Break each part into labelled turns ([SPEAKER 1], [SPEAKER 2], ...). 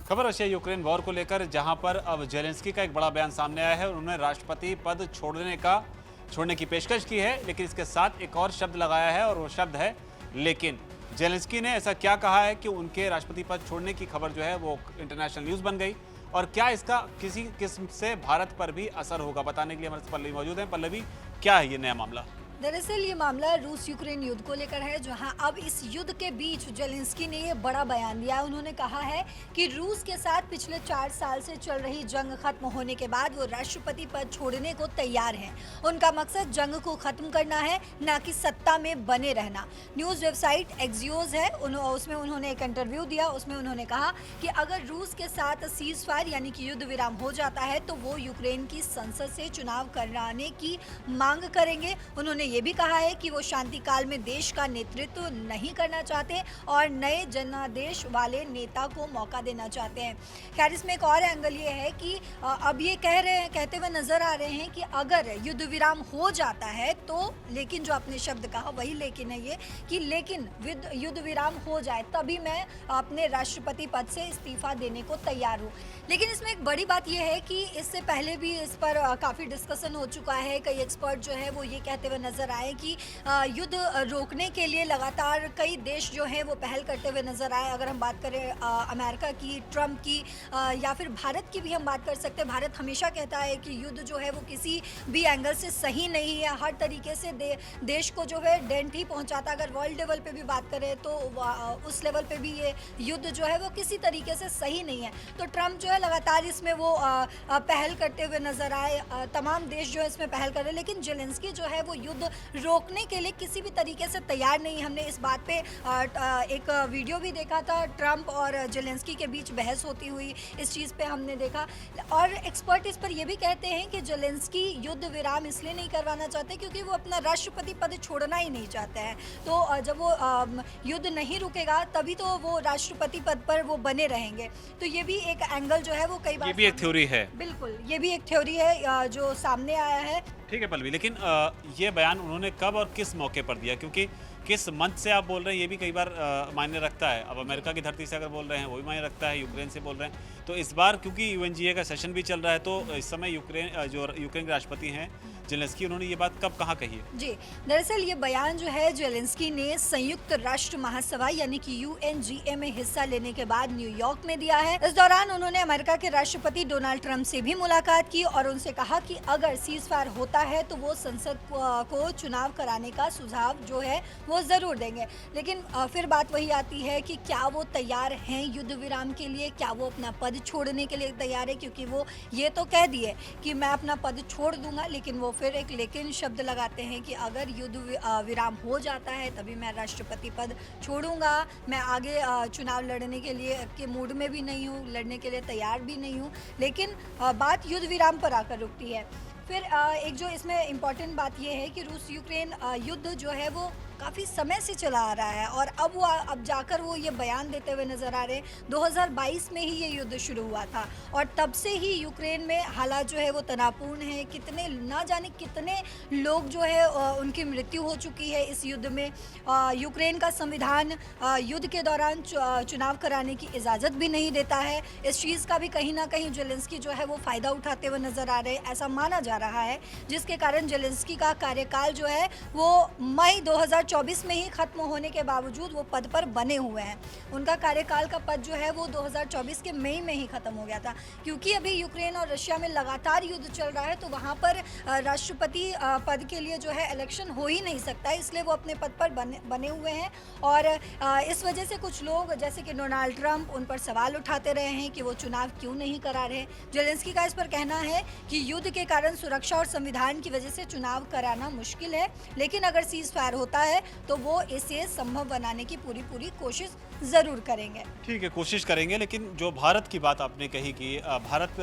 [SPEAKER 1] खबर Russia Ukraine war को लेकर, जहां पर अब जेलेंस्की का एक बड़ा बयान सामने आया है और उन्होंने राष्ट्रपति पद छोड़ने की पेशकश की है, लेकिन इसके साथ एक और शब्द लगाया है और वो शब्द है लेकिन। जेलेंस्की ने ऐसा क्या कहा है कि उनके राष्ट्रपति पद छोड़ने की खबर जो है वो इंटरनेशनल न्यूज बन गई, और क्या इसका किसी किस्म से भारत पर भी असर होगा, बताने के लिए हमारे साथ पल्लवी मौजूद है। पल्लवी, क्या है ये नया मामला?
[SPEAKER 2] दरअसल ये मामला रूस यूक्रेन युद्ध को लेकर है, जहां अब इस युद्ध के बीच जेलेंस्की ने ये बड़ा बयान दिया। उन्होंने कहा है कि रूस के साथ पिछले 4 साल से चल रही जंग खत्म होने के बाद वो राष्ट्रपति पद छोड़ने को तैयार हैं। उनका मकसद जंग को खत्म करना है, ना कि सत्ता में बने रहना। न्यूज़ वेबसाइट एक्सियोस है, उसमें उन्होंने एक इंटरव्यू दिया। उसमें उन्होंने कहा कि अगर रूस के साथ सीज फायर यानी कि युद्ध विराम हो जाता है तो वो यूक्रेन की संसद से चुनाव कराने की मांग करेंगे। उन्होंने ये भी कहा है कि वो शांति काल में देश का नेतृत्व नहीं करना चाहते और नए जनादेश वाले नेता को मौका देना चाहते हैं। खैर, इसमें एक और एंगल ये है कि अब ये कहते हुए नजर आ रहे हैं कि अगर युद्ध विराम हो जाता है तो, लेकिन जो आपने शब्द कहा वही लेकिन है ये, कि लेकिन युद्ध विराम हो जाए तभी मैं अपने राष्ट्रपति पद से इस्तीफा देने को तैयार हूँ। लेकिन इसमें एक बड़ी बात यह है कि इससे पहले भी इस पर काफ़ी डिस्कशन हो चुका है। कई एक्सपर्ट जो है वो ये कहते हुए नजर आए कि युद्ध रोकने के लिए लगातार कई देश जो है वो पहल करते हुए नजर आए। अगर हम बात करें अमेरिका की, ट्रंप की, या फिर भारत की भी हम बात कर सकते हैं। भारत हमेशा कहता है कि युद्ध जो है वो किसी भी एंगल से सही नहीं है, हर तरीके से देश को जो है डेंट ही पहुंचाता। अगर वर्ल्ड लेवल पे भी बात करें तो उस लेवल पे भी ये युद्ध जो है वो किसी तरीके से सही नहीं है। तो ट्रंप जो है लगातार इसमें वो पहल करते हुए नजर आए। तमाम देश जो है इसमें पहल कर रहे हैं, लेकिन जेलेंस्की जो है वो युद्ध रोकने के लिए किसी भी तरीके से तैयार नहीं। हमने इस बात पे एक वीडियो भी देखा था, ट्रंप और जेलेंस्की के बीच बहस होती हुई, इस चीज़ पे हमने देखा। और एक्सपर्ट इस पर यह भी कहते हैं कि जेलेंस्की युद्ध विराम इसलिए नहीं करवाना चाहते क्योंकि वो अपना राष्ट्रपति पद छोड़ना ही नहीं चाहते हैं। तो जब वो युद्ध नहीं रुकेगा तभी तो वो राष्ट्रपति पद पर वो बने रहेंगे। तो ये भी एक एंगल जो है वो कई बार,
[SPEAKER 1] ये भी एक थ्योरी है।
[SPEAKER 2] बिल्कुल, ये भी एक थ्योरी है जो सामने आया है।
[SPEAKER 1] ठीक है पल्लवी, लेकिन ये बयान उन्होंने कब और किस मौके पर दिया? क्योंकि किस मंच से आप बोल रहे हैं ये भी कई बार मायने रखता है। अब अमेरिका की धरती से अगर बोल रहे हैं वो भी मायने रखता है, यूक्रेन से बोल रहे हैं तो इस बार क्योंकि यूएनजीए का सेशन भी चल रहा है, तो इस समय यूक्रेन के राष्ट्रपति हैं जेलेंस्की, उन्होंने ये बात कब कहाँ कही है?
[SPEAKER 2] जी, दरअसल ये बयान जो है जेलेंस्की ने संयुक्त राष्ट्र महासभा यानी कि यूएनजीए में हिस्सा लेने के बाद न्यूयॉर्क में दिया है। इस दौरान उन्होंने अमेरिका के राष्ट्रपति डोनाल्ड ट्रंप से भी मुलाकात की और उनसे कहा कि अगर सीज फायर होता है तो वो संसद को चुनाव कराने का सुझाव जो है वो जरूर देंगे। लेकिन फिर बात वही आती है कि क्या वो तैयार हैं युद्ध विराम के लिए, क्या वो अपना पद छोड़ने के लिए तैयार है? क्योंकि वो ये तो कह दिए कि मैं अपना पद छोड़ दूंगा, लेकिन वो फिर एक लेकिन शब्द लगाते हैं कि अगर युद्ध विराम हो जाता है तभी मैं राष्ट्रपति पद छोड़ूंगा। मैं आगे चुनाव लड़ने के लिए के मूड में भी नहीं हूँ, लड़ने के लिए तैयार भी नहीं हूँ। लेकिन बात युद्ध विराम पर आकर रुकती है। फिर एक जो इसमें इम्पॉर्टेंट बात यह है कि रूस यूक्रेन युद्ध जो है वो काफ़ी समय से चला आ रहा है और अब जाकर वो ये बयान देते हुए नज़र आ रहे हैं। 2022 में ही ये युद्ध शुरू हुआ था और तब से ही यूक्रेन में हालात जो है वो तनावपूर्ण है। कितने ना जाने कितने लोग जो है उनकी मृत्यु हो चुकी है इस युद्ध में। यूक्रेन का संविधान युद्ध के दौरान चुनाव कराने की इजाज़त भी नहीं देता है। इस चीज़ का भी कहीं ना कहीं जेलेंस्की जो है वो फ़ायदा उठाते हुए नज़र आ रहे हैं, ऐसा माना जा रहा है, जिसके कारण जेलेंस्की का कार्यकाल जो है वो मई 2024 में ही खत्म होने के बावजूद वो पद पर बने हुए हैं। उनका कार्यकाल का पद जो है वो 2024 के मई में ही खत्म हो गया था। क्योंकि अभी यूक्रेन और रशिया में लगातार युद्ध चल रहा है तो वहाँ पर राष्ट्रपति पद के लिए जो है इलेक्शन हो ही नहीं सकता, इसलिए वो अपने पद पर बने हुए हैं। और इस वजह से कुछ लोग जैसे कि डोनाल्ड ट्रंप उन पर सवाल उठाते रहे हैं कि वो चुनाव क्यों नहीं करा रहे। जेलेंस्की का इस पर कहना है कि युद्ध के कारण सुरक्षा और संविधान की वजह से चुनाव कराना मुश्किल है, लेकिन अगर सीज फायर होता है तो वो इसे संभव बनाने की पूरी कोशिश जरूर करेंगे।
[SPEAKER 1] ठीक है, कोशिश करेंगे। लेकिन जो भारत की बात आपने कही कि भारत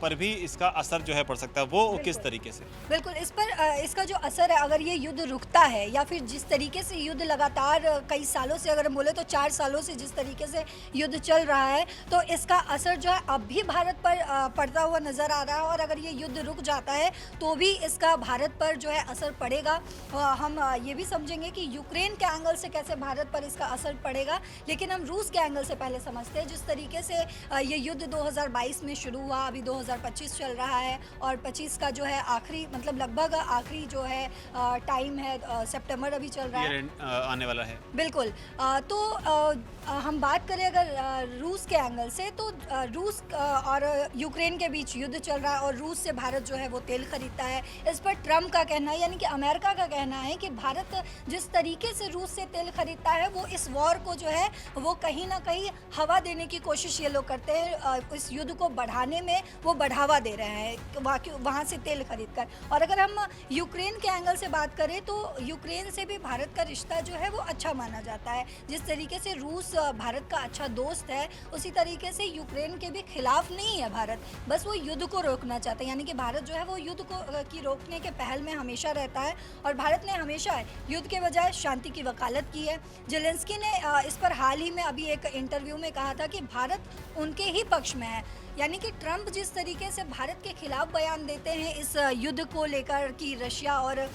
[SPEAKER 1] पर भी इसका असर जो है पड़ सकता है, वो किस तरीके से?
[SPEAKER 2] बिल्कुल, इस पर इसका जो असर है, अगर ये युद्ध रुकता है या फिर जिस तरीके से युद्ध लगातार कई सालों से, अगर हम बोले तो 4 सालों से जिस तरीके से युद्ध चल रहा है, तो इसका असर जो है अब भी भारत पर पड़ता हुआ नजर आ रहा है। और अगर ये युद्ध रुक जाता है तो भी इसका भारत पर जो है असर पड़ेगा। हम ये भी समझेंगे कि यूक्रेन के एंगल से कैसे भारत पर इसका असर पड़ेगा। लेकिन हम रूस के एंगल से पहले समझते हैं। जिस तरीके से ये युद्ध 2022 में शुरू हुआ, अभी 2025 चल रहा है और 25 का जो है आखिरी, मतलब लगभग आखिरी जो है टाइम है, सितंबर अभी चल रहा है,
[SPEAKER 1] आने वाला है।
[SPEAKER 2] बिल्कुल। तो हम बात करें अगर रूस के एंगल से, तो रूस और यूक्रेन के बीच युद्ध चल रहा है और रूस से भारत जो है वो तेल खरीदता है। इस पर ट्रम्प का कहना है, यानी कि अमेरिका का कहना है कि भारत जिस तरीके से रूस से तेल खरीदता है वो इस वॉर को जो है वो कहीं ना कहीं हवा देने की कोशिश ये लोग करते हैं। इस युद्ध को बढ़ाने में वो बढ़ावा दे रहे हैं वहाँ से तेल खरीद कर। और अगर हम यूक्रेन के एंगल से बात करें तो यूक्रेन से भी भारत का रिश्ता जो है वो अच्छा माना जाता है। जिस तरीके से रूस भारत का अच्छा दोस्त है, उसी तरीके से यूक्रेन के भी खिलाफ नहीं है भारत, बस वो युद्ध को रोकना चाहते हैं। यानी कि भारत जो है वो युद्ध को की रोकने के पहल में हमेशा रहता है और भारत ने हमेशा युद्ध के बजाय शांति की वकालत की है। जेलेंस्की ने इस पर हाल ही में अभी एक इंटरव्यू में कहा था कि भारत उनके ही पक्ष में है। यानी कि ट्रंप जिस तरीके से भारत के खिलाफ बयान देते हैं इस युद्ध को लेकर कि रशिया और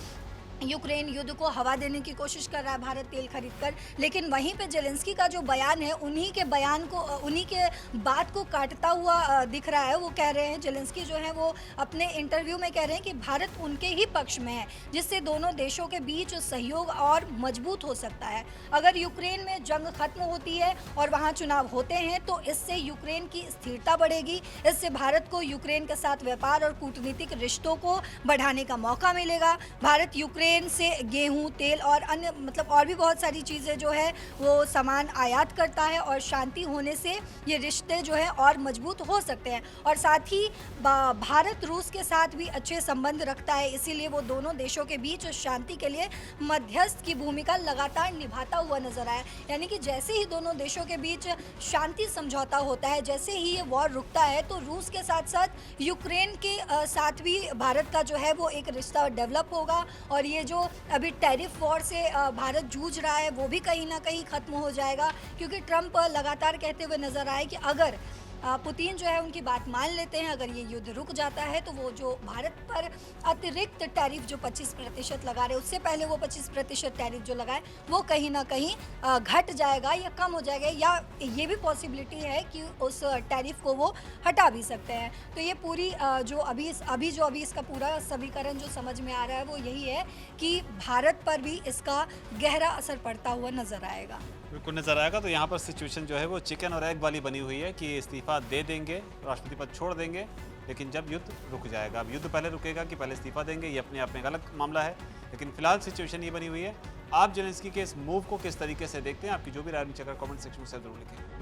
[SPEAKER 2] यूक्रेन युद्ध को हवा देने की कोशिश कर रहा है भारत तेल खरीद कर, लेकिन वहीं पे जेलेंस्की का जो बयान है उन्हीं के बयान को, उन्हीं के बात को काटता हुआ दिख रहा है। वो कह रहे हैं, जेलेंस्की जो है वो अपने इंटरव्यू में कह रहे हैं कि भारत उनके ही पक्ष में है, जिससे दोनों देशों के बीच सहयोग और मजबूत हो सकता है। अगर यूक्रेन में जंग खत्म होती है और वहाँ चुनाव होते हैं तो इससे यूक्रेन की स्थिरता बढ़ेगी, इससे भारत को यूक्रेन के साथ व्यापार और कूटनीतिक रिश्तों को बढ़ाने का मौका मिलेगा। भारत यूक्रेन से गेहूं, तेल और अन्य, मतलब और भी बहुत सारी चीज़ें जो है वो सामान आयात करता है और शांति होने से ये रिश्ते जो है और मजबूत हो सकते हैं। और साथ ही भारत रूस के साथ भी अच्छे संबंध रखता है, इसीलिए वो दोनों देशों के बीच शांति के लिए मध्यस्थ की भूमिका लगातार निभाता हुआ नजर आया। यानी कि जैसे ही दोनों देशों के बीच शांति समझौता होता है, जैसे ही ये वॉर रुकता है, तो रूस के साथ साथ यूक्रेन के साथ भी भारत का जो है वो एक रिश्ता डेवलप होगा और ये जो अभी टैरिफ वॉर से भारत जूझ रहा है वो भी कहीं ना कहीं खत्म हो जाएगा। क्योंकि ट्रंप लगातार कहते हुए नजर आए कि अगर पुतिन जो है उनकी बात मान लेते हैं, अगर ये युद्ध रुक जाता है तो वो जो भारत पर अतिरिक्त टैरिफ जो 25% लगा रहे, उससे पहले वो 25% टैरिफ जो लगाए वो कहीं ना कहीं घट जाएगा या कम हो जाएगा, या ये भी पॉसिबिलिटी है कि उस टैरिफ को वो हटा भी सकते हैं। तो ये पूरी जो अभी इसका पूरा समीकरण जो समझ में आ रहा है वो यही है कि भारत पर भी इसका गहरा असर पड़ता हुआ नजर आएगा।
[SPEAKER 1] बिल्कुल नजर आएगा। तो यहाँ पर सिचुएशन जो है वो चिकन और एग वाली बनी हुई है कि इस्तीफा दे देंगे, राष्ट्रपति पद छोड़ देंगे, लेकिन जब युद्ध रुक जाएगा। अब युद्ध पहले रुकेगा कि पहले इस्तीफा देंगे, ये अपने आप में एक अलग मामला है, लेकिन फिलहाल सिचुएशन ये बनी हुई है। आप जेलेंस्की के इस मूव को किस तरीके से देखते हैं? आपकी जो भी राय नीचे कमेंट सेक्शन में जरूर लिखें।